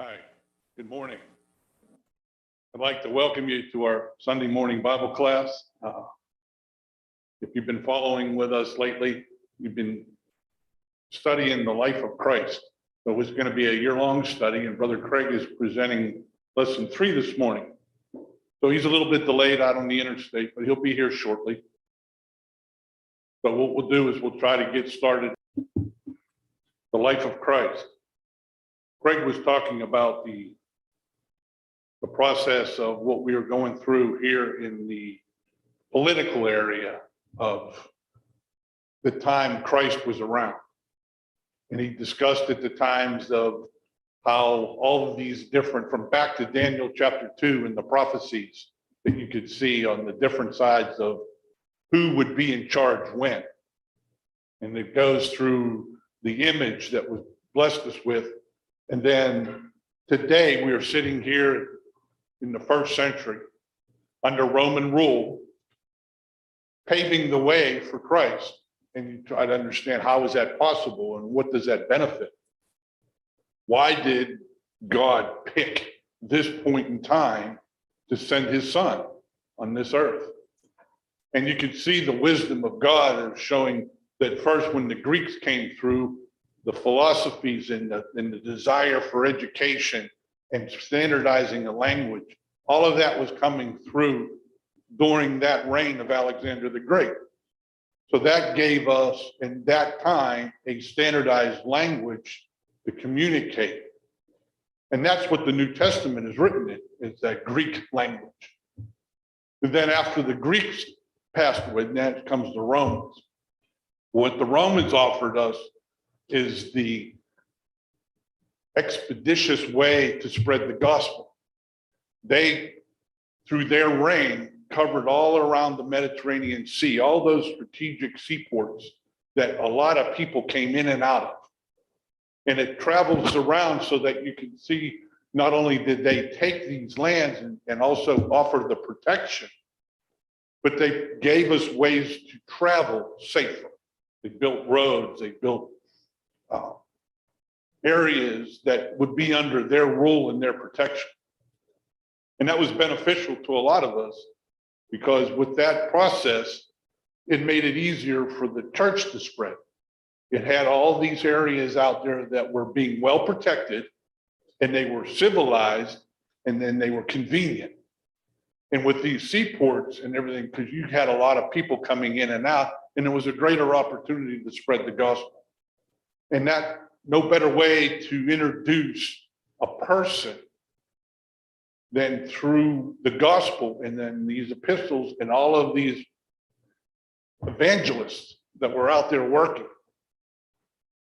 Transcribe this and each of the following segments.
Hi, good morning. I'd like to welcome you to our Sunday morning Bible class. If you've been following with us lately, you've been studying the life of Christ. So it's going to be a year-long study, and Brother Craig is presenting lesson 3 this morning. So he's a little bit delayed out on the interstate, but he'll be here shortly. But what we'll do is we'll try to get started. The life of Christ. Craig was talking about the process of what we are going through here in the political area of the time Christ was around. And he discussed at the times of how all of these different, from back to Daniel chapter 2 and the prophecies that you could see on the different sides of who would be in charge when. And it goes through the image that was blessed us with. And then today we are sitting here in the first century under Roman rule, paving the way for Christ. And you try to understand how is that possible and what does that benefit? Why did God pick this point in time to send his son on this earth? And you can see the wisdom of God of showing that first when the Greeks came through, the philosophies and the desire for education and standardizing the language, all of that was coming through during that reign of Alexander the Great. So that gave us, in that time, a standardized language to communicate. And that's what the New Testament is written in, is that Greek language. And then after the Greeks passed away, then comes the Romans. What the Romans offered us is the expeditious way to spread the gospel. They, through their reign, covered all around the Mediterranean Sea, all those strategic seaports that a lot of people came in and out of. And it travels around so that you can see not only did they take these lands and also offer the protection, but they gave us ways to travel safer. They built roads, they built areas that would be under their rule and their protection. And that was beneficial to a lot of us because with that process, it made it easier for the church to spread. It had all these areas out there that were being well protected and they were civilized and then they were convenient. And with these seaports and everything, because you had a lot of people coming in and out, and there was a greater opportunity to spread the gospel. And that, no better way to introduce a person than through the gospel and then these epistles and all of these evangelists that were out there working,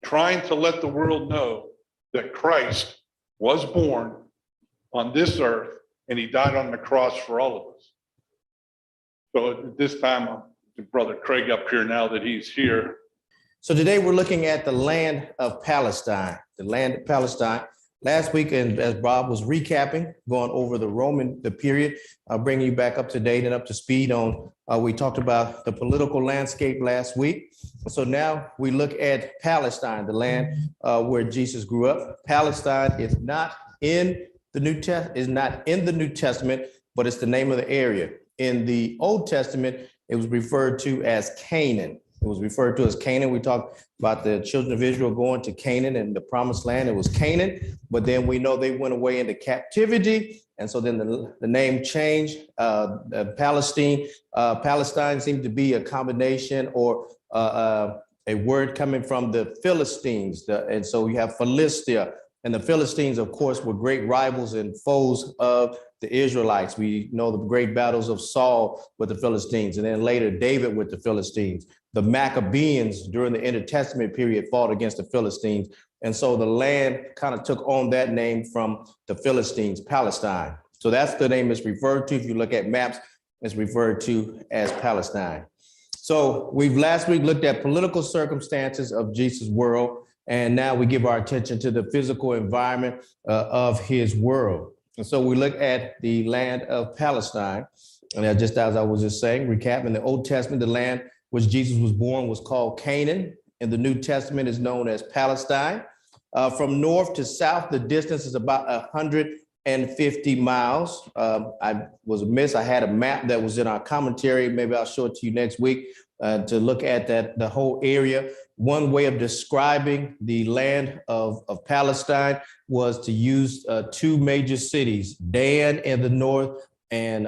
trying to let the world know that Christ was born on this earth and he died on the cross for all of us. So at this time, Brother Craig up here now that he's here. So today we're looking at the land of Palestine, the land of Palestine. Last week, and as Bob was recapping, going over the period, bringing you back up to date and up to speed on, we talked about the political landscape last week. So now we look at Palestine, the land where Jesus grew up. Palestine is not in the New Testament, but it's the name of the area. In the Old Testament, it was referred to as Canaan. It was referred to as Canaan. We talked about the children of Israel going to Canaan and the promised land. It was Canaan, but then we know they went away into captivity. And so then the name changed. Palestine seemed to be a combination or a word coming from the Philistines. And so you have Philistia. And the Philistines, of course, were great rivals and foes of the Israelites. We know the great battles of Saul with the Philistines, and then later David with the Philistines. The Maccabees during the Intertestament period fought against the Philistines. And so the land kind of took on that name from the Philistines, Palestine. So that's the name it's referred to. If you look at maps, it's referred to as Palestine. So we've last week looked at political circumstances of Jesus' world. And now we give our attention to the physical environment of his world. And so we look at the land of Palestine. And just as I was just saying, recapping the Old Testament, the land which Jesus was born was called Canaan. In the New Testament is known as Palestine. From north to south, the distance is about 150 miles. I was amiss. I had a map that was in our commentary. Maybe I'll show it to you next week to look at the whole area. One way of describing the land of Palestine was to use two major cities, Dan in the north and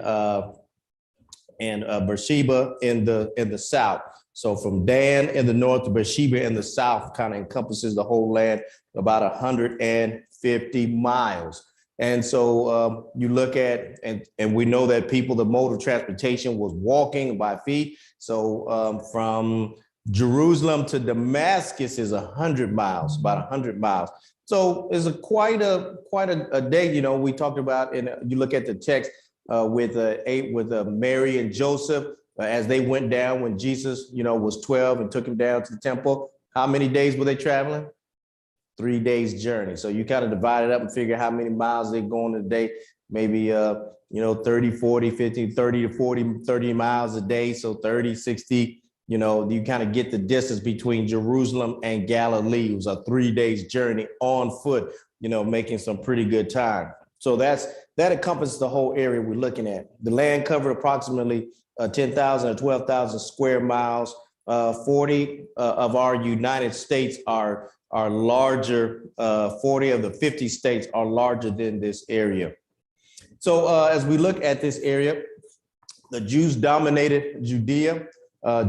Beersheba in the south. So from Dan in the north to Beersheba in the south kind of encompasses the whole land, about 150 miles. And so you look at, and we know that the mode of transportation was walking by feet. So from Jerusalem to Damascus is 100 miles, about 100 miles. So it's quite a day. You know, we talked about, and you look at the text with Mary and Joseph as they went down when Jesus, was 12 and took him down to the temple. How many days were they traveling? 3 days journey. So you kind of divide it up and figure how many miles they're going a day, maybe, 30, 40, 50, 30 to 40, 30 miles a day. So 30, 60, you kind of get the distance between Jerusalem and Galilee. It was a 3 days journey on foot, making some pretty good time. So that encompasses the whole area we're looking at. The land covered approximately 10,000 or 12,000 square miles. 40 of our United States are larger. 40 of the 50 states are larger than this area. So as we look at this area, the Jews dominated Judea.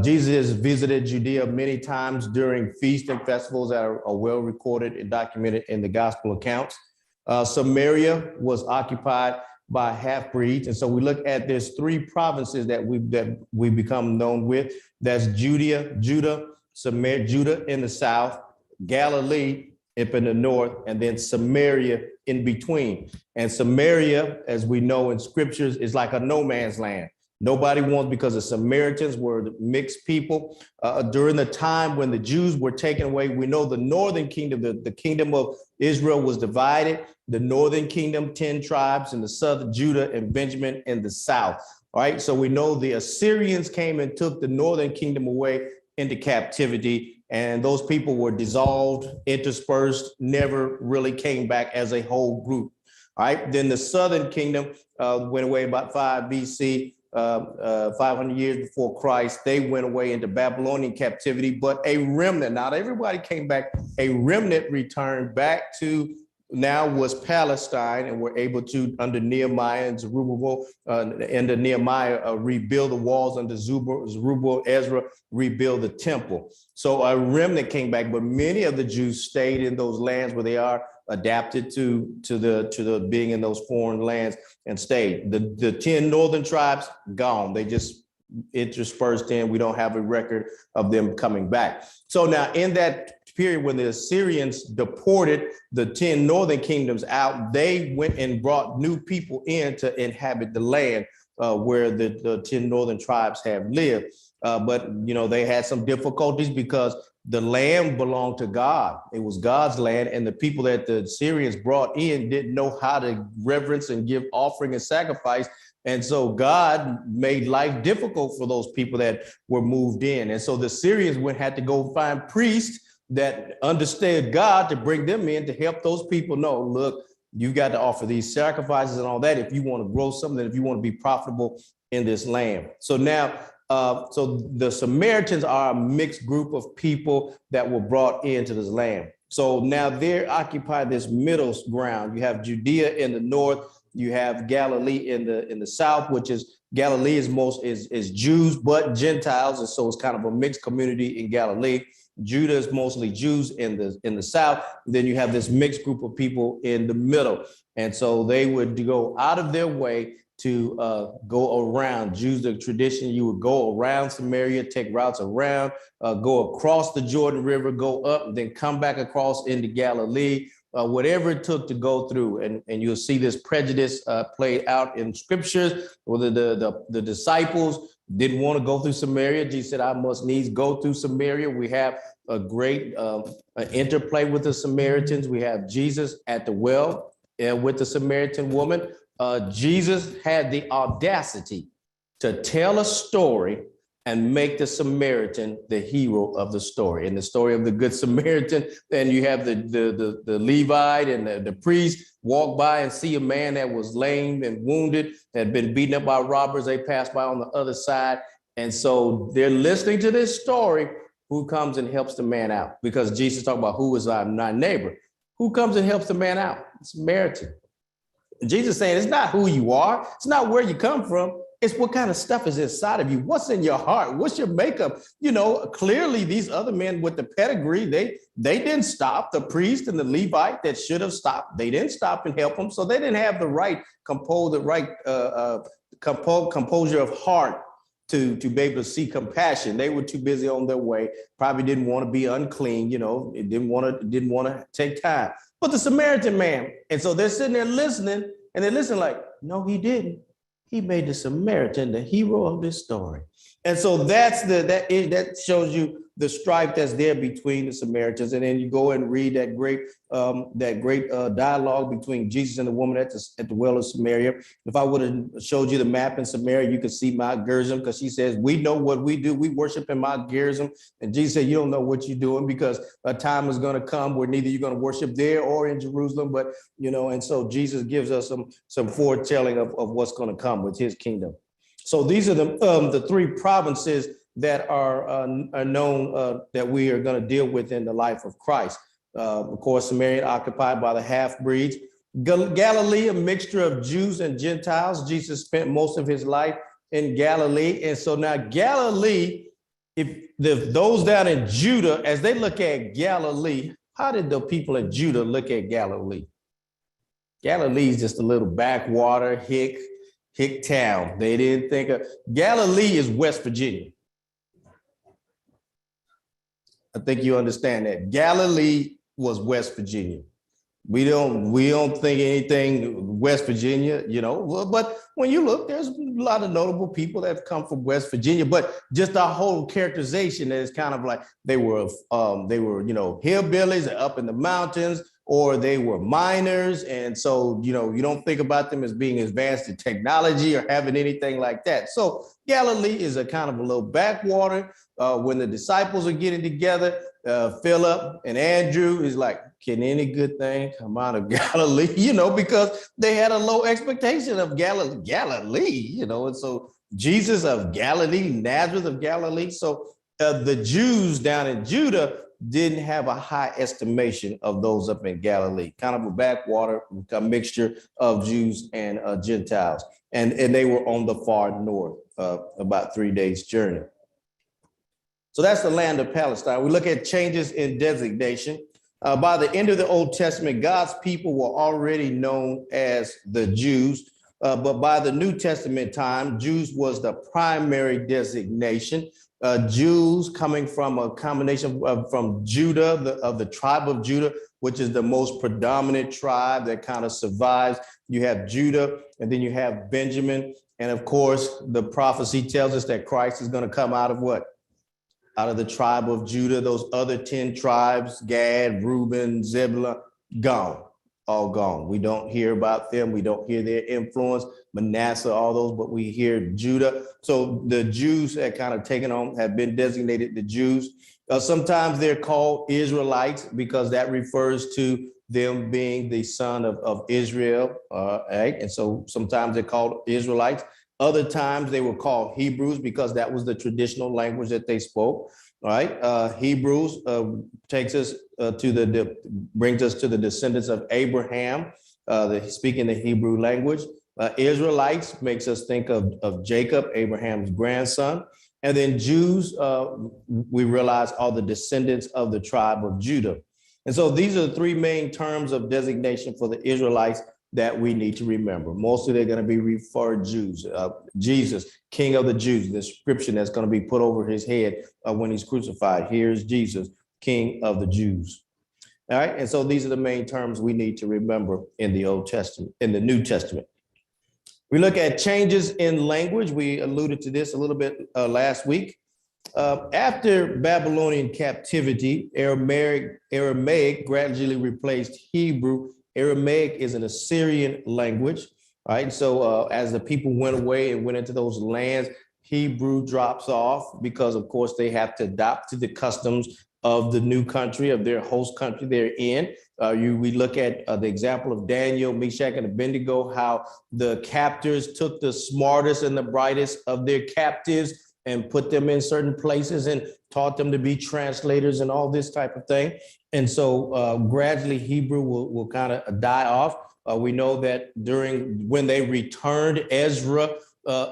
Jesus visited Judea many times during feasts and festivals that are well recorded and documented in the gospel accounts. Samaria was occupied by half-breeds. And so we look at there's three provinces that we become known with. That's Judah, Samaria, Judah in the south, Galilee up in the north, and then Samaria in between. And Samaria, as we know in scriptures, is like a no man's land. Nobody wants, because the Samaritans were the mixed people. During the time when the Jews were taken away, we know the northern kingdom, the kingdom of Israel was divided. The northern kingdom, 10 tribes, and the southern Judah and Benjamin in the south. All right, so we know the Assyrians came and took the northern kingdom away into captivity, and those people were dissolved, interspersed, never really came back as a whole group. All right, then the southern kingdom went away about 5 BC. 500 years before Christ, they went away into Babylonian captivity, but a remnant, not everybody came back, a remnant returned back to now was Palestine, and were able to, under Nehemiah and Zerubbabel, under Nehemiah, rebuild the walls, under Zerubbabel, Ezra, rebuild the temple. So a remnant came back, but many of the Jews stayed in those lands where they are adapted to the being in those foreign lands and stayed. The 10 northern tribes, gone. They just interspersed in. We don't have a record of them coming back. So now in that period when the Assyrians deported the 10 northern kingdoms out, they went and brought new people in to inhabit the land where the 10 northern tribes have lived. But, they had some difficulties because the land belonged to God. It was God's land, and the people that the Assyrians brought in didn't know how to reverence and give offering and sacrifice. And so God made life difficult for those people that were moved in. And so the Assyrians had to go find priests that understood God to bring them in to help those people know, look, you got to offer these sacrifices and all that if you want to grow something, if you want to be profitable in this land. So now, so the Samaritans are a mixed group of people that were brought into this land. So now they occupy this middle ground. You have Judea in the north, you have Galilee in the south, which is Galilee is Jews, but Gentiles. And so it's kind of a mixed community in Galilee. Judah is mostly Jews in the south. Then you have this mixed group of people in the middle. And so they would go out of their way to go around. Jews, the tradition, you would go around Samaria, take routes around, go across the Jordan River, go up, then come back across into Galilee, whatever it took to go through. And you'll see this prejudice played out in scriptures, whether the disciples didn't want to go through Samaria. Jesus said, I must needs go through Samaria. We have a great interplay with the Samaritans. We have Jesus at the well with the Samaritan woman. Jesus had the audacity to tell a story and make the Samaritan the hero of the story. In the story of the Good Samaritan, then you have the Levite and the priest walk by and see a man that was lame and wounded, had been beaten up by robbers. They pass by on the other side. And so they're listening to this story. Who comes and helps the man out? Because Jesus talked about who is our neighbor. Who comes and helps the man out? Samaritan. Jesus saying it's not who you are. It's not where you come from. It's what kind of stuff is inside of you. What's in your heart? What's your makeup? You know, clearly these other men with the pedigree, they didn't stop. The priest and the Levite that should have stopped, they didn't stop and help them. So they didn't have the right composure of heart to be able to see compassion. They were too busy on their way, probably didn't want to be unclean, didn't want to take time. But the Samaritan man, and so they're sitting there listening, and they're listening like, no, he didn't. He made the Samaritan the hero of this story. And so that shows you the strife that's there between the Samaritans. And then you go and read that great dialogue between Jesus and the woman at the well of Samaria. If I would have showed you the map in Samaria, you could see Mount Gerizim, because she says, we know what we do. We worship in Mount Gerizim. And Jesus said, you don't know what you're doing, because a time is going to come where neither you're going to worship there or in Jerusalem. But, and so Jesus gives us some foretelling of what's going to come with his kingdom. So these are the three provinces that are known that we are going to deal with in the life of Christ. Of course, Samaria occupied by the half-breeds. Galilee, a mixture of Jews and Gentiles. Jesus spent most of his life in Galilee. And so now Galilee, if those down in Judah, as they look at Galilee, how did the people in Judah look at Galilee? Galilee is just a little backwater, hick town. They didn't think of Galilee is West Virginia. I think you understand that. Galilee was West Virginia. We don't think anything West Virginia, but when you look, there's a lot of notable people that have come from West Virginia, but just our whole characterization is kind of like they were hillbillies up in the mountains, or they were miners. And so, you don't think about them as being advanced in technology or having anything like that. So Galilee is a kind of a little backwater. When the disciples are getting together, Philip and Andrew is like, can any good thing come out of Galilee? Because they had a low expectation of Galilee, and so Jesus of Galilee, Nazareth of Galilee. So the Jews down in Judah didn't have a high estimation of those up in Galilee, kind of a backwater, a mixture of Jews and Gentiles. And they were on the far north, about 3 days journey. So that's the land of Palestine. We look at changes in designation. By the end of the Old Testament, God's people were already known as the Jews. But by the New Testament time, Jews was the primary designation. Jews coming from a combination from Judah, of the tribe of Judah, which is the most predominant tribe that kind of survives. You have Judah, and then you have Benjamin. And of course, the prophecy tells us that Christ is going to come out of what? Out of the tribe of Judah. Those other 10 tribes, Gad, Reuben, Zebulun, gone, all gone. We don't hear about them. We don't hear their influence, Manasseh, all those, but we hear Judah. So the Jews had kind of taken on, have been designated the Jews. Sometimes they're called Israelites because that refers to them being the son of Israel. Right? And so sometimes they're called Israelites. Other times they were called Hebrews because that was the traditional language that they spoke. All right, Hebrews brings us to the descendants of Abraham, speaking the Hebrew language. Israelites makes us think of Jacob, Abraham's grandson. And then Jews, we realize, are the descendants of the tribe of Judah. And so these are the three main terms of designation for the Israelites that we need to remember. Mostly they're going to be referred Jews. Jesus, King of the Jews, the inscription that's going to be put over his head when he's crucified. Here's Jesus, King of the Jews. All right, and so these are the main terms we need to remember in the Old Testament, in the New Testament. We look at changes in language. We alluded to this a little bit last week. After Babylonian captivity, Aramaic gradually replaced Hebrew. Aramaic is an Assyrian language, right? So as the people went away and went into those lands, Hebrew drops off because, of course, they have to adapt to the customs of the new country, of their host country they're in. We look at the example of Daniel, Meshach, and Abednego, how the captors took the smartest and the brightest of their captives and put them in certain places and taught them to be translators and all this type of thing. And so gradually Hebrew will kind of die off. We know that when they returned, Ezra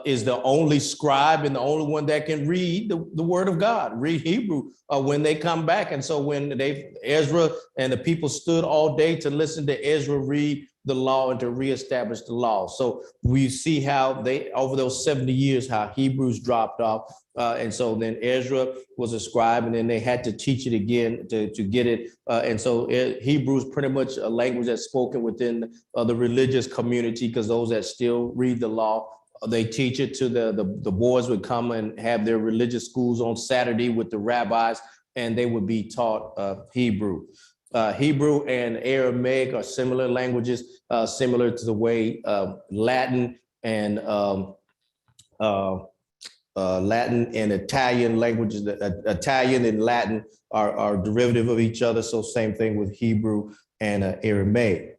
is the only scribe and the only one that can read the word of God, read Hebrew when they come back. And so when Ezra and the people stood all day to listen to Ezra read the law and to reestablish the law. So we see how over those 70 years, how Hebrews dropped off. And so then Ezra was a scribe, and then they had to teach it again to get it. And so Hebrew is pretty much a language that's spoken within the religious community, because those that still read the law, they teach it to the boys would come and have their religious schools on Saturday with the rabbis, and they would be taught Hebrew. Hebrew and Aramaic are similar languages, similar to the way Latin and Italian languages, Italian and Latin are derivative of each other. So same thing with Hebrew and Aramaic.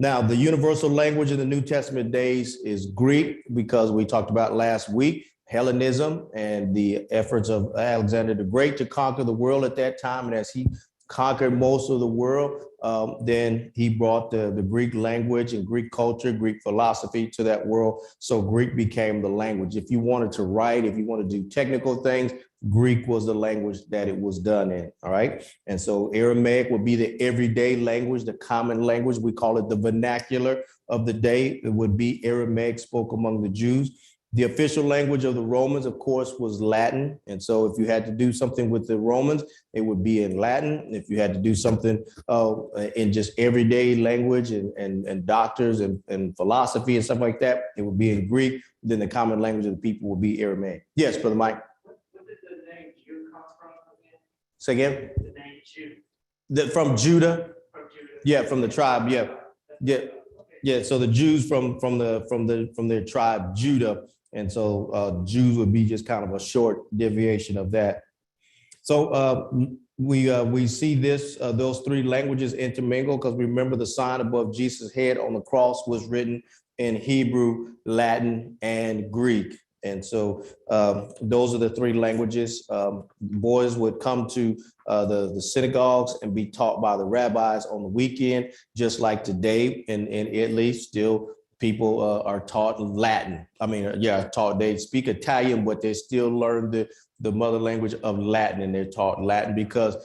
Now, the universal language in the New Testament days is Greek, because we talked about last week, Hellenism and the efforts of Alexander the Great to conquer the world at that time. And as he conquered most of the world, then he brought the Greek language and Greek culture, Greek philosophy to that world. So Greek became the language. If you wanted to write, if you want to do technical things, Greek was the language that it was done in. All right. And so Aramaic would be the everyday language, the common language. We call it the vernacular of the day. It would be Aramaic spoke among the Jews. The official language of the Romans, of course, was Latin. And so if you had to do something with the Romans, it would be in Latin. If you had to do something in just everyday language and doctors and philosophy and stuff like that, it would be in Greek. Then the common language of the people would be Aramaic. Yes, Brother Mike. Where did the name Jew come from again? Say again? The name Jew. From Judah? From Judah. Yeah, from the tribe. Yeah. Yeah. Yeah. So the Jews from their tribe, Judah. And so Jews would be just kind of a short deviation of that. So we see those three languages intermingle, because remember the sign above Jesus' head on the cross was written in Hebrew, Latin, and Greek. And so those are the three languages. Boys would come to the synagogues and be taught by the rabbis on the weekend, just like today in Italy. Still, people are taught Latin. They speak Italian, but they still learn the mother language of Latin, and they're taught Latin because,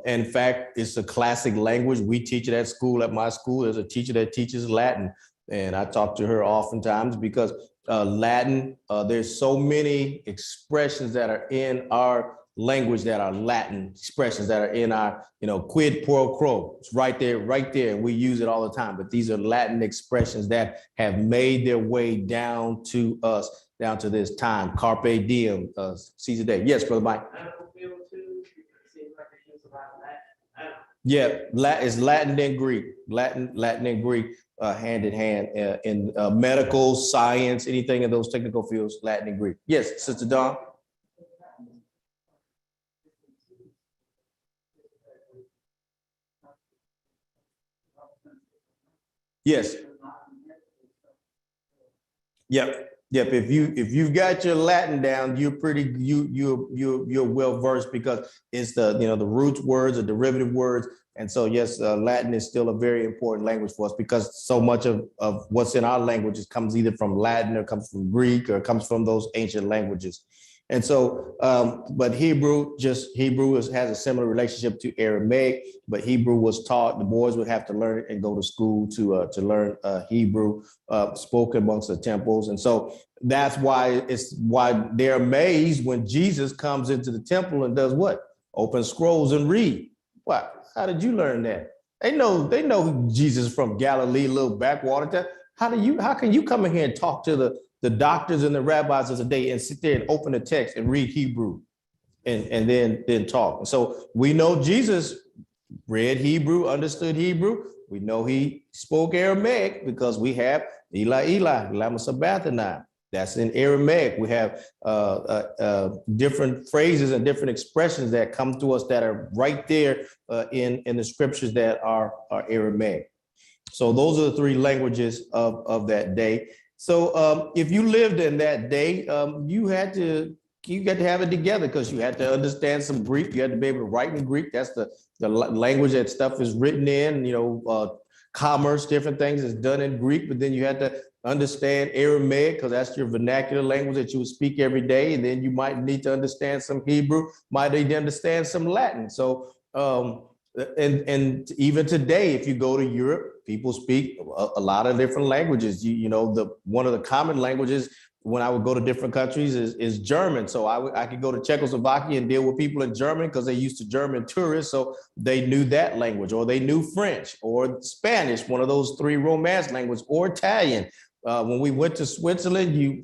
in fact, it's a classic language. We teach it at school. At my school, there's a teacher that teaches Latin, and I talk to her oftentimes because Latin, there's so many expressions that are in our language that are Latin expressions that are in our, quid pro quo. It's right there, and we use it all the time. But these are Latin expressions that have made their way down to us, down to this time. Carpe diem, seize the day. Yes, Brother Mike. Yeah, it's Latin and Greek. Latin and Greek, hand in hand in medical, science, anything in those technical fields, Latin and Greek. Yes, Sister Dawn. Yes. Yep. If you've got your Latin down, you're well versed, because it's the roots words or derivative words. And so yes, Latin is still a very important language for us, because so much of what's in our languages comes either from Latin or comes from Greek or comes from those ancient languages. And so, but Hebrew has a similar relationship to Aramaic, but Hebrew was taught, the boys would have to learn it and go to school to learn Hebrew, spoken amongst the temples. And so that's why they're amazed when Jesus comes into the temple and does what? Open scrolls and read. What? How did you learn that? They know Jesus from Galilee, a little backwater town. How can you come in here and talk to the doctors and the rabbis of the day and sit there and open the text and read Hebrew and then talk? And so we know Jesus read Hebrew, understood Hebrew. We know he spoke Aramaic because we have Eli, lama sabachthani. That's in Aramaic. We have different phrases and different expressions that come to us that are right there in the scriptures that are Aramaic. So those are the three languages of that day. So if you lived in that day, you got to have it together because you had to understand some Greek. You had to be able to write in Greek. That's the language that stuff is written in. Commerce, different things is done in Greek, but then you had to understand Aramaic because that's your vernacular language that you would speak every day. And then you might need to understand some Hebrew, might need to understand some Latin. So, and even today, if you go to Europe, people speak a lot of different languages. One of the common languages when I would go to different countries is German. So I could go to Czechoslovakia and deal with people in German because they used to German tourists. So they knew that language, or they knew French or Spanish, one of those three Romance languages, or Italian. When we went to Switzerland, you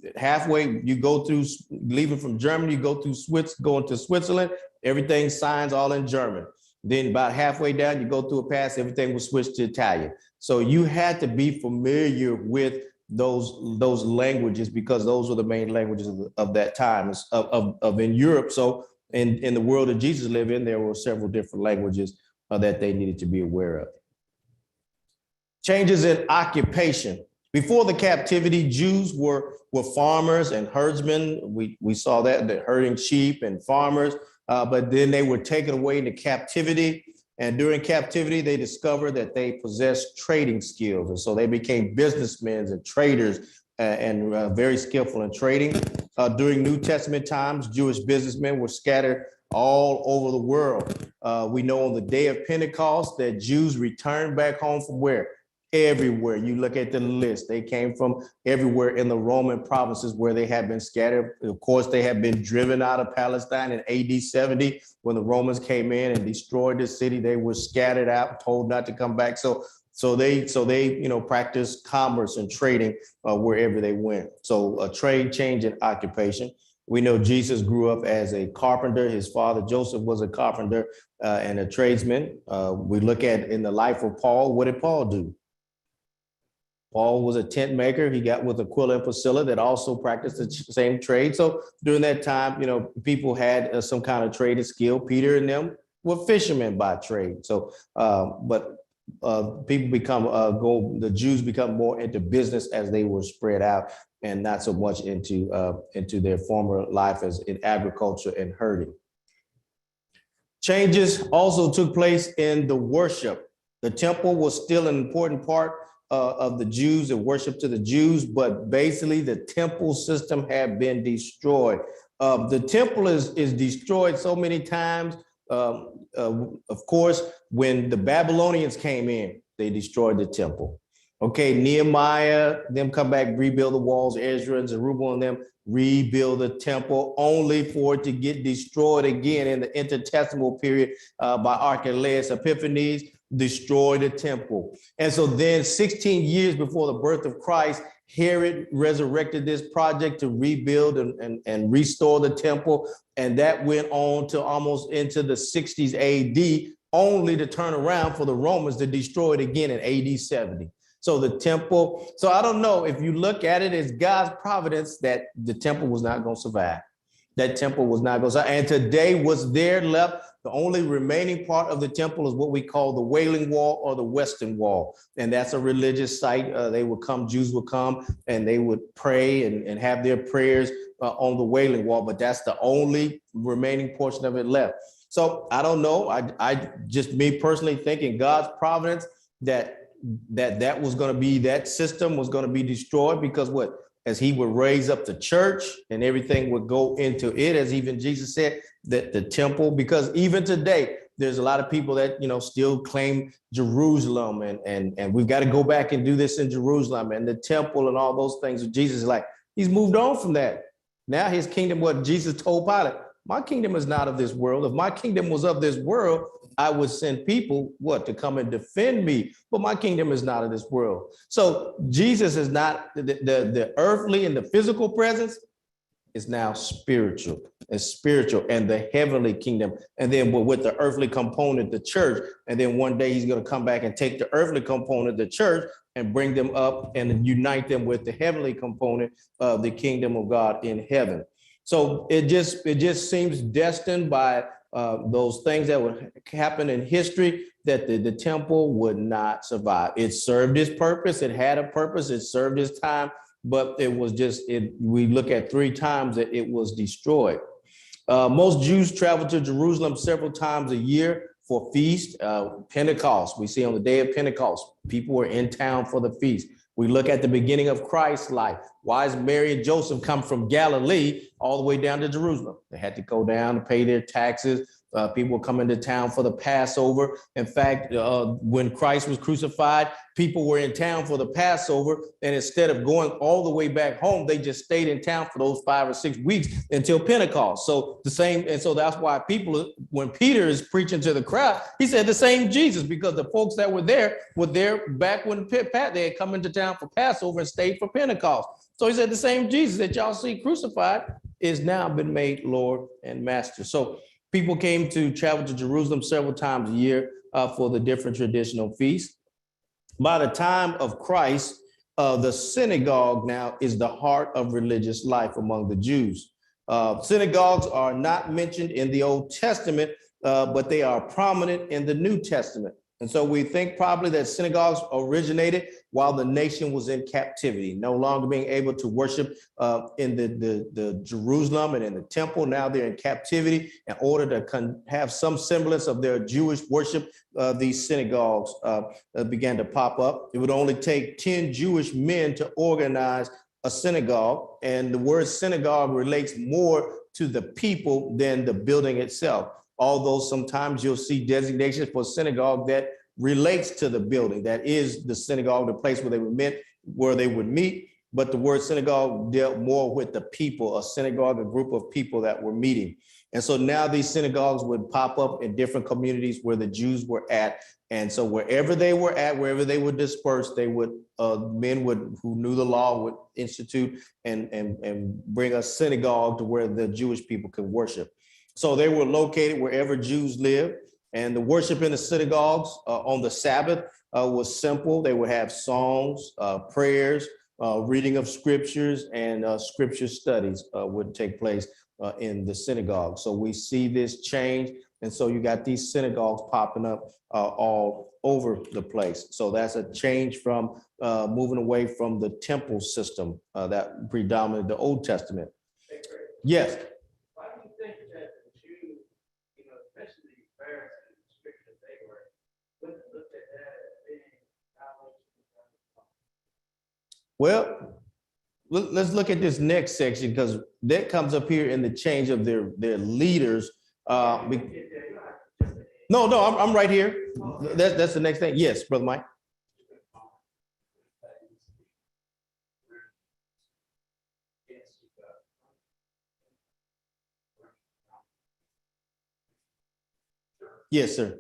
go through, leaving from Germany, you go through going to Switzerland, everything signs all in German. Then about halfway down, you go through a pass, everything was switched to Italian. So you had to be familiar with those languages because those were the main languages of that time of in Europe. So in the world that Jesus lived in, there were several different languages that they needed to be aware of. Changes in occupation. Before the captivity, Jews were farmers and herdsmen. We saw that, they're herding sheep and farmers, but then they were taken away into captivity. And during captivity, they discovered that they possessed trading skills. And so they became businessmen and traders and very skillful in trading. During New Testament times, Jewish businessmen were scattered all over the world. We know on the day of Pentecost that Jews returned back home from where? Everywhere. You look at the list, they came from everywhere in the Roman provinces where they had been scattered. Of course, they had been driven out of Palestine in AD 70 when the Romans came in and destroyed the city. They were scattered out, told not to come back. So they practiced commerce and trading wherever they went. So a trade, change, and occupation. We know Jesus grew up as a carpenter. His father, Joseph, was a carpenter and a tradesman. We look at in the life of Paul, what did Paul do? Paul was a tent maker. He got with Aquila and Priscilla that also practiced the same trade. So during that time, people had some kind of trading skill. Peter and them were fishermen by trade. So, the Jews become more into business as they were spread out and not so much into their former life as in agriculture and herding. Changes also took place in the worship. The temple was still an important part of the Jews and worship to the Jews, but basically the temple system had been destroyed. The temple is destroyed so many times. Of course, when the Babylonians came in, they destroyed the temple. Okay, Nehemiah, them come back, rebuild the walls, Ezra and Zerubbabel and them rebuild the temple, only for it to get destroyed again in the intertestamental period by Archelaus Epiphanes, destroy the temple. And so then 16 years before the birth of Christ, Herod resurrected this project to rebuild and restore the temple. And that went on to almost into the 60s AD, only to turn around for the Romans to destroy it again in AD 70. So the temple, so I don't know if you look at it as God's providence that the temple was not going to survive. That temple was not going to survive. And today what's there left, the only remaining part of the temple is what we call the Wailing Wall or the Western Wall. And that's a religious site. Jews would come and they would pray and have their prayers on the Wailing Wall, but that's the only remaining portion of it left. So I don't know. I just me personally thinking God's providence that was going to be, that system was going to be destroyed because as he would raise up the church and everything would go into it, as even Jesus said, that the temple, because even today, there's a lot of people that, still claim Jerusalem and we've got to go back and do this in Jerusalem and the temple and all those things. Jesus is like, he's moved on from that. Now his kingdom, what Jesus told Pilate, my kingdom is not of this world. If my kingdom was of this world, I would send people, to come and defend me. But my kingdom is not of this world. So Jesus is not the earthly and the physical presence is now spiritual. It's spiritual and the heavenly kingdom. And then with the earthly component, the church. And then one day he's going to come back and take the earthly component, the church, and bring them up and unite them with the heavenly component of the kingdom of God in heaven. So it just seems destined by those things that would happen in history that the temple would not survive. It served its purpose. It had a purpose. It served its time, but it was we look at 3 times that it was destroyed. Most Jews travel to Jerusalem several times a year for feast. Pentecost, we see on the day of Pentecost, people were in town for the feast. We look at the beginning of Christ's life. Why is Mary and Joseph come from Galilee all the way down to Jerusalem? They had to go down to pay their taxes. People were coming to town for the Passover. In fact, when Christ was crucified, people were in town for the Passover. And instead of going all the way back home, they just stayed in town for those 5 or 6 weeks until Pentecost. So so that's why people, when Peter is preaching to the crowd, he said the same Jesus, because the folks that were there back when they had come into town for Passover and stayed for Pentecost. So he said the same Jesus that y'all see crucified is now been made Lord and Master. So people came to travel to Jerusalem several times a year for the different traditional feasts. By the time of Christ, the synagogue now is the heart of religious life among the Jews. Synagogues are not mentioned in the Old Testament, but they are prominent in the New Testament. And so we think probably that synagogues originated while the nation was in captivity, no longer being able to worship in the Jerusalem and in the temple. Now they're in captivity. In order to have some semblance of their Jewish worship, these synagogues began to pop up. It would only take 10 Jewish men to organize a synagogue, and the word synagogue relates more to the people than the building itself. Although sometimes you'll see designations for synagogue that relates to the building, that is the synagogue, the place where they would meet. But the word synagogue dealt more with the people, a synagogue, a group of people that were meeting. And so now these synagogues would pop up in different communities where the Jews were at. And so wherever they were at, wherever they would disperse, men who knew the law would institute and bring a synagogue to where the Jewish people could worship. So they were located wherever Jews lived, and the worship in the synagogues on the Sabbath was simple. They would have songs, prayers, reading of scriptures, and scripture studies would take place in the synagogue. So we see this change, and so you got these synagogues popping up all over the place. So that's a change from moving away from the temple system that predominated the Old Testament. Yes. Well, let's look at this next section, because that comes up here in the change of their leaders. No, I'm right here. That's the next thing. Yes, Brother Mike. Yes, sir.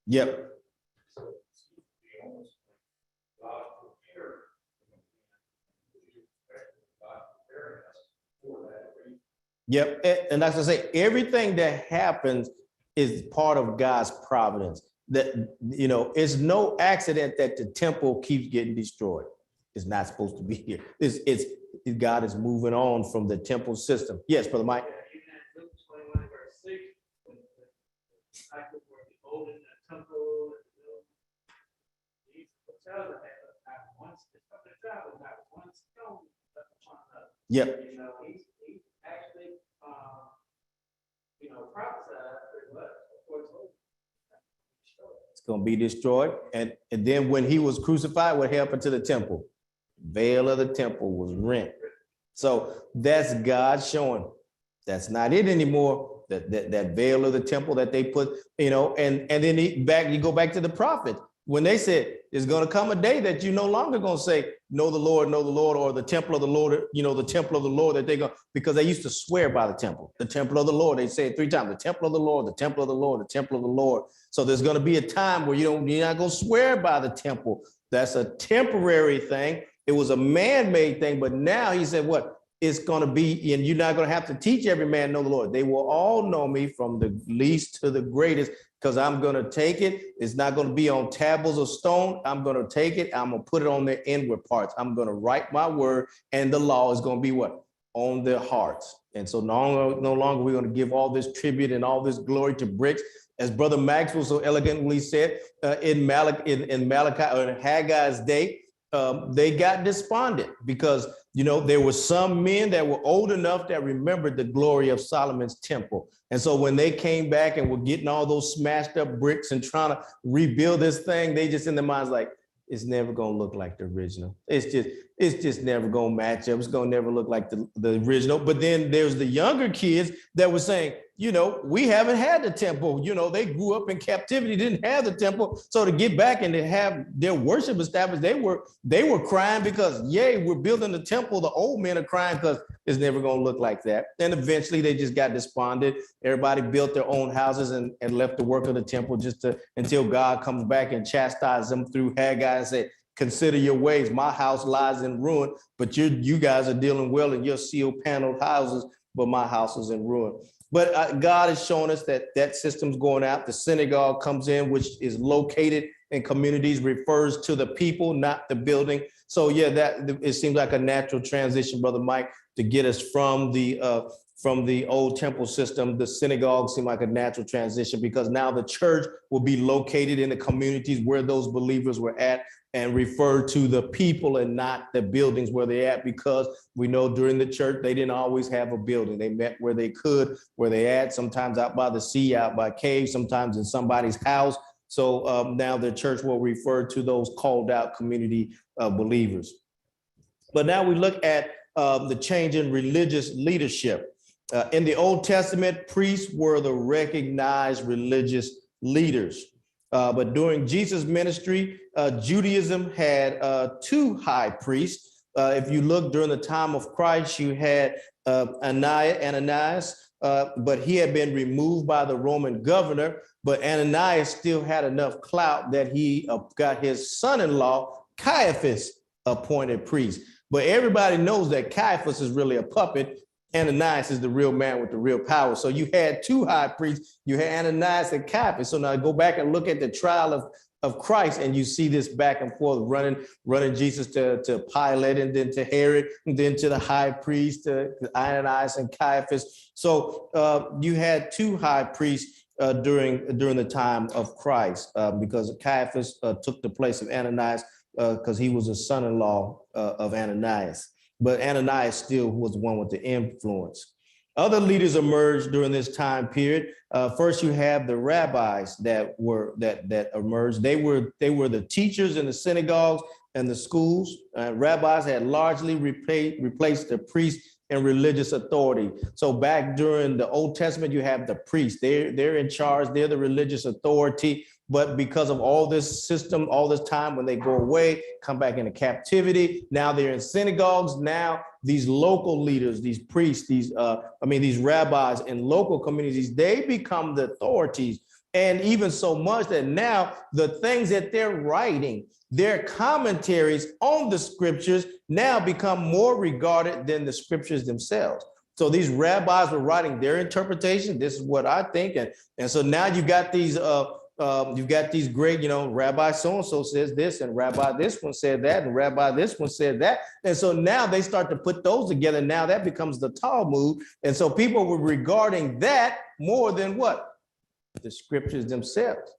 Yep. Yep. And as I say, everything that happens is part of God's providence. That, it's no accident that the temple keeps getting destroyed. It's not supposed to be here. God is moving on from the temple system. Yes, Brother Mike. Yep. It's going to be destroyed. And then when he was crucified, what happened to the temple? Veil of the temple was rent. So that's God showing that's not it anymore. That veil of the temple that they put, and then you go back to the prophet when they said there's going to come a day that you're no longer going to say know the Lord, or the temple of the Lord, the temple of the Lord that they're going, because they used to swear by the temple of the Lord. They say it 3 times: the temple of the Lord, the temple of the Lord, the temple of the Lord. So there's going to be a time where you're not going to swear by the temple. That's a temporary thing. It was a man-made thing, but now he said what? It's going to be, and you're not going to have to teach every man to know the Lord. They will all know me from the least to the greatest, because I'm going to take it. It's not going to be on tablets of stone. I'm going to take it. I'm going to put it on their inward parts. I'm going to write my word, and the law is going to be what? On their hearts. And so no longer we're going to give all this tribute and all this glory to bricks. As Brother Maxwell so elegantly said in Malachi or in Haggai's day, they got despondent because, you know, there were some men that were old enough that remembered the glory of Solomon's temple. And so when they came back and were getting all those smashed up bricks and trying to rebuild this thing, they just in their minds like, it's never going to look like the original. It's just never going to match up. It's going to never look like the original. But then there's the younger kids that were saying, you know, we haven't had the temple. You know, they grew up in captivity, didn't have the temple. So to get back and to have their worship established, they were crying because, yay, we're building the temple. The old men are crying because it's never going to look like that. And eventually they just got despondent. Everybody built their own houses and left the work of the temple until God comes back and chastises them through Haggai and say, consider your ways. My house lies in ruin, but you guys are dealing well in your steel paneled houses, but my house is in ruin. But God has shown us that system's going out. The synagogue comes in, which is located in communities, refers to the people, not the building. So yeah, it seems like a natural transition, Brother Mike, to get us from the old temple system. The synagogue seemed like a natural transition because now the church will be located in the communities where those believers were at and refer to the people and not the buildings where they're at, because we know during the church, they didn't always have a building. They met where they could, where they at, sometimes out by the sea, out by caves, sometimes in somebody's house. So now the church will refer to those called out community believers. But now we look at the change in religious leadership. In the Old Testament, priests were the recognized religious leaders. But during Jesus' ministry, Judaism had two high priests. If you look during the time of Christ, you had Ananias, but he had been removed by the Roman governor. But Ananias still had enough clout that he got his son-in-law, Caiaphas, appointed priest. But everybody knows that Caiaphas is really a puppet. Ananias is the real man with the real power. So you had two high priests. You had Ananias and Caiaphas. So now go back and look at the trial of Christ, and you see this back and forth, running Jesus to Pilate, and then to Herod, and then to the high priest, to Ananias and Caiaphas. So you had two high priests during the time of Christ, because Caiaphas took the place of Ananias because he was a son-in-law of Ananias. But Ananias still was the one with the influence. Other leaders emerged during this time period. First, you have the rabbis that emerged. They were the teachers in the synagogues and the schools. Rabbis had largely replaced the priests and religious authority. So back during the Old Testament, you have the priests. They're in charge. They're the religious authority. But because of all this system, all this time, when they go away, come back into captivity, now they're in synagogues. Now these local leaders, these priests, these rabbis in local communities, they become the authorities. And even so much that now the things that they're writing, their commentaries on the scriptures now become more regarded than the scriptures themselves. So these rabbis were writing their interpretation. This is what I think. And so now you've got these great, Rabbi so-and-so says this, and Rabbi this one said that, and Rabbi this one said that. And so now they start to put those together. Now that becomes the Talmud. And so people were regarding that more than what? The scriptures themselves.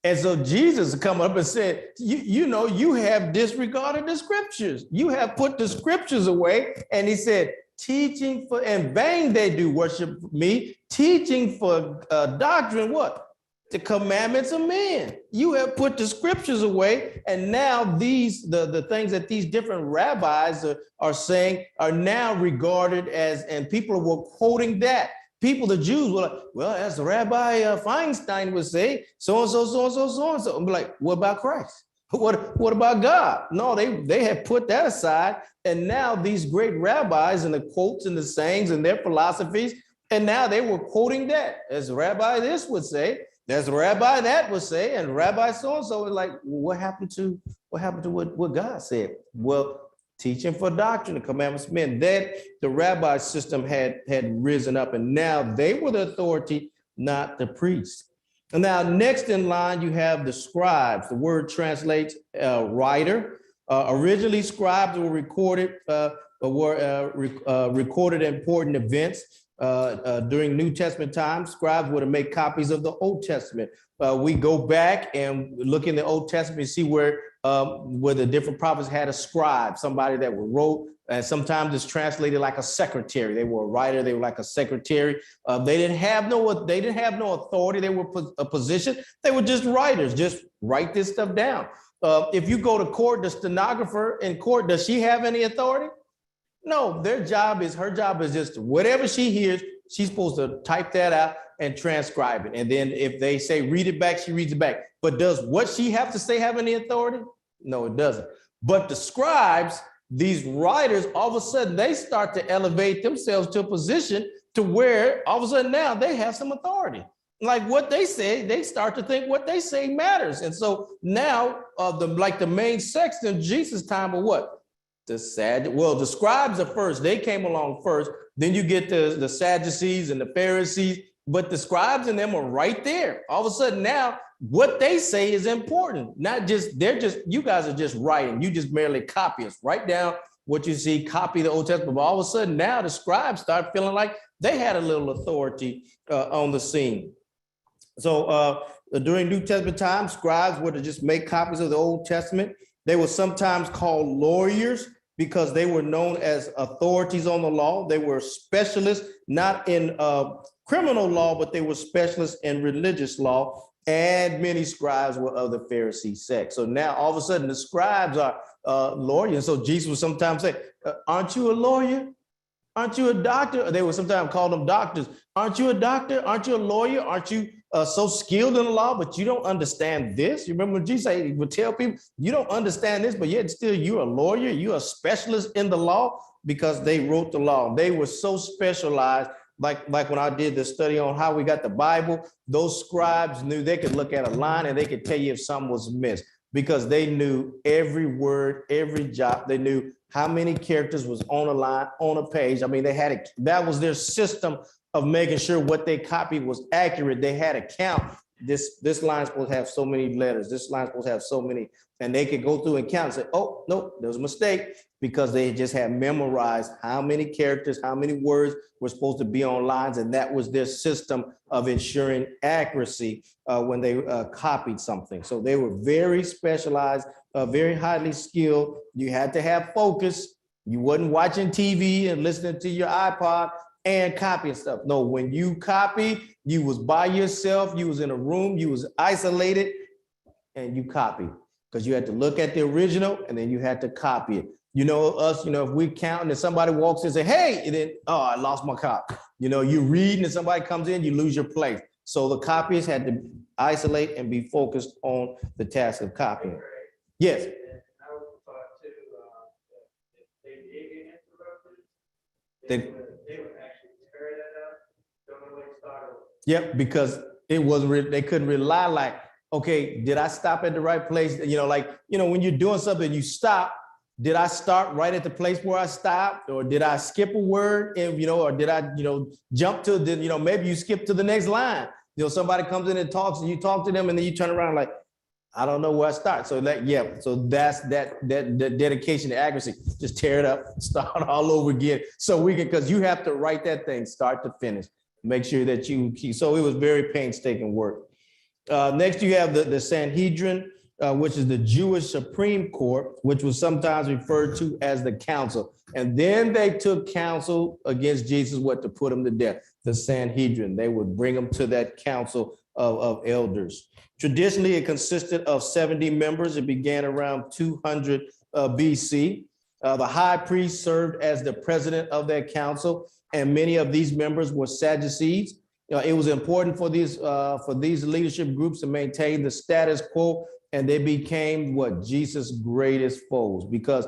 And so Jesus come up and said, you have disregarded the scriptures. You have put the scriptures away. And he said, teaching for, in vain they do worship me, teaching for doctrine, what? The commandments of men. You have put the scriptures away, and now the things that these different rabbis are saying are now regarded as, and people were quoting that. People, the Jews were like, well, as Rabbi Feinstein would say, so-and-so, so-and-so, so-and-so. And be like, what about Christ? What about God? No, they had put that aside, and now these great rabbis and the quotes and the sayings and their philosophies, and now they were quoting that, as Rabbi this would say, there's a rabbi that would say, and Rabbi so-and-so was like, what happened to what God said? Well, teaching for doctrine, the commandments of men. That the rabbi system had risen up, and now they were the authority, not the priests. And now next in line, you have the scribes. The word translates writer. Originally, scribes were recorded important events. During New Testament times, scribes were to make copies of the Old Testament. We go back and look in the Old Testament and see where the different prophets had a scribe, somebody that wrote, and sometimes it's translated like a secretary. They were a writer. They were like a secretary. They didn't have no authority. They were a position. They were just writers. Just write this stuff down. If you go to court, the stenographer in court, does she have any authority? No, her job is just whatever she hears, she's supposed to type that out and transcribe it. And then if they say read it back, she reads it back. But does what she have to say have any authority? No, it doesn't. But the scribes, these writers, all of a sudden they start to elevate themselves to a position to where all of a sudden now they have some authority. Like what they say, they start to think what they say matters. And so now the main sects in Jesus' time were what? The scribes are first. They came along first. Then you get the Sadducees and the Pharisees, but the scribes and them are right there. All of a sudden now, what they say is important. You guys are just writing. You just merely copy us. Write down what you see, copy the Old Testament. But all of a sudden now the scribes start feeling like they had a little authority on the scene. So during New Testament times, scribes were to just make copies of the Old Testament. They were sometimes called lawyers because they were known as authorities on the law. They were specialists, not in criminal law, but they were specialists in religious law. And many scribes were of the Pharisee sect. So now all of a sudden the scribes are lawyers. And so Jesus would sometimes say, aren't you a lawyer? Aren't you a doctor? They would sometimes call them doctors. Aren't you a doctor? Aren't you a lawyer? Aren't you so skilled in the law, but you don't understand this? You remember when Jesus said, he would tell people, you don't understand this, but yet still you're a lawyer. You're a specialist in the law because they wrote the law. They were so specialized. Like when I did the study on how we got the Bible, those scribes knew they could look at a line and they could tell you if something was missed because they knew every word, every jot. They knew how many characters was on a line, on a page. I mean, that was their system of making sure what they copied was accurate. They had a count. This line is supposed to have so many letters. This line is supposed to have so many. And they could go through and count and say, oh, no, there was a mistake, because they just had memorized how many characters, how many words were supposed to be on lines. And that was their system of ensuring accuracy when they copied something. So they were very specialized, very highly skilled. You had to have focus. You wasn't watching TV and listening to your iPod and copying stuff. No, when you copy, you was by yourself, you was in a room, you was isolated, and you copied. Because you had to look at the original and then you had to copy it. You know, us, if we count and somebody walks in and say, hey, and then, oh, I lost my copy. You read and somebody comes in, you lose your place. So the copiers had to isolate and be focused on the task of copying. Yes. And I was taught too, if they did get interrupted, they would actually tear that up, don't know where to start over. Yep, because it wasn't, they couldn't rely like, okay, did I stop at the right place? When you're doing something, you stop. Did I start right at the place where I stopped? Or did I skip a word? And, or did I, jump to the, maybe you skip to the next line. Somebody comes in and talks and you talk to them and then you turn around like, I don't know where I start. So so that's that dedication to accuracy. Just tear it up, start all over again. So because you have to write that thing start to finish. Make sure that you keep. So it was very painstaking work. Next, you have the Sanhedrin, which is the Jewish Supreme Court, which was sometimes referred to as the council. And then they took counsel against Jesus, to put him to death. The Sanhedrin, they would bring him to that council of elders. Traditionally, it consisted of 70 members. It began around 200 BC. The high priest served as the president of that council, and many of these members were Sadducees. It was important for these leadership groups to maintain the status quo, and they became Jesus' greatest foes, because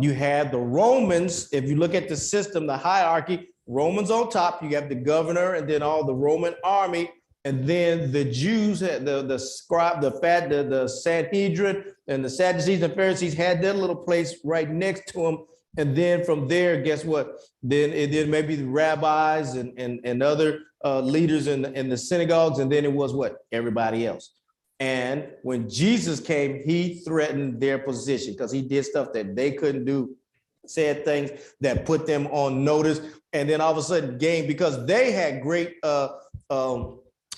you had the Romans. If you look at the system, the hierarchy, Romans on top, you have the governor and then all the Roman army And then the Jews had the scribe, the Sanhedrin, and the Sadducees and Pharisees had their little place right next to them. And then from there, guess what? Then maybe the rabbis and other leaders in the synagogues, and then it was what? Everybody else. And when Jesus came, he threatened their position because he did stuff that they couldn't do, said things that put them on notice, and then all of a sudden gained, because they had great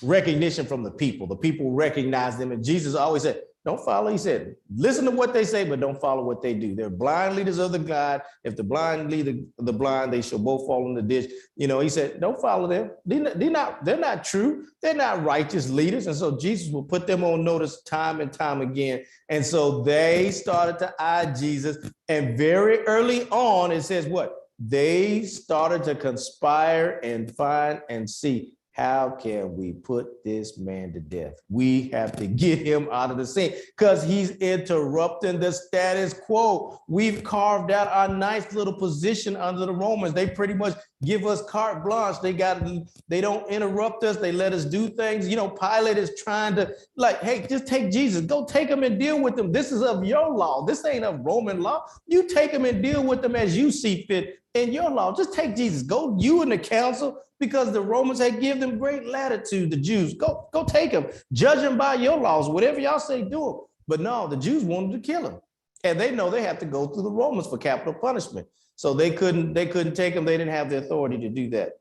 recognition from the people. The people recognized them, and Jesus always said, don't follow. He said, listen to what they say, but don't follow what they do. They're blind leaders of the blind. If the blind lead the blind, they shall both fall in the ditch. You know, he said, don't follow them. They're not true. They're not righteous leaders. And so Jesus will put them on notice time and time again. And so they started to eye Jesus. And very early on, it says what? They started to conspire and find and see, how can we put this man to death? We have to get him out of the scene because he's interrupting the status quo. We've carved out our nice little position under the Romans. They pretty much give us carte blanche. They don't interrupt us. They let us do things. You know, Pilate is trying to like, hey, just take Jesus. Go take him and deal with him. This is of your law. This ain't of Roman law. You take him and deal with them as you see fit in your law. Just take Jesus. Go, you and the council, because the Romans had given them great latitude, the Jews. Go take him. Judge him by your laws. Whatever y'all say, do him. But no, the Jews wanted to kill him. And they know they have to go through the Romans for capital punishment. So they couldn't take him. They didn't have the authority to do that.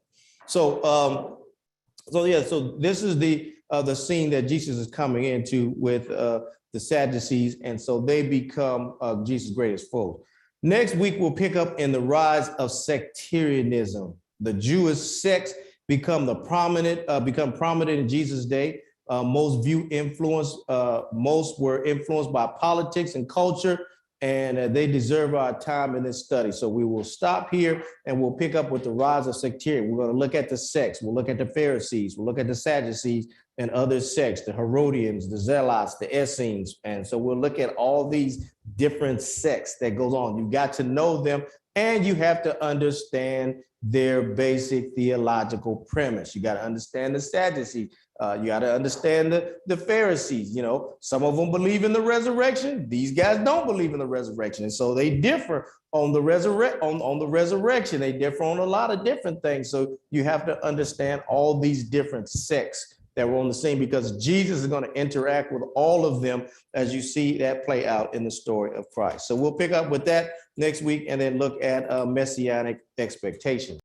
So this is the scene that Jesus is coming into with the Sadducees. And so they become Jesus' greatest foes. Next week, we'll pick up in the rise of sectarianism. The Jewish sects become prominent in Jesus' day. Most were influenced by politics and culture, and they deserve our time in this study. So we will stop here and we'll pick up with the rise of sectarianism. We're going to look at the sects. We'll look at the Pharisees. We'll look at the Sadducees and other sects, the Herodians, the Zealots, the Essenes. And so we'll look at all these different sects that goes on. You got to know them, and you have to understand their basic theological premise. You got to understand the Sadducees. You got to understand the Pharisees. You know, some of them believe in the resurrection. These guys don't believe in the resurrection. And so they differ on the resurrection. They differ on a lot of different things. So you have to understand all these different sects that were on the scene, because Jesus is going to interact with all of them as you see that play out in the story of Christ. So we'll pick up with that next week and then look at messianic expectations.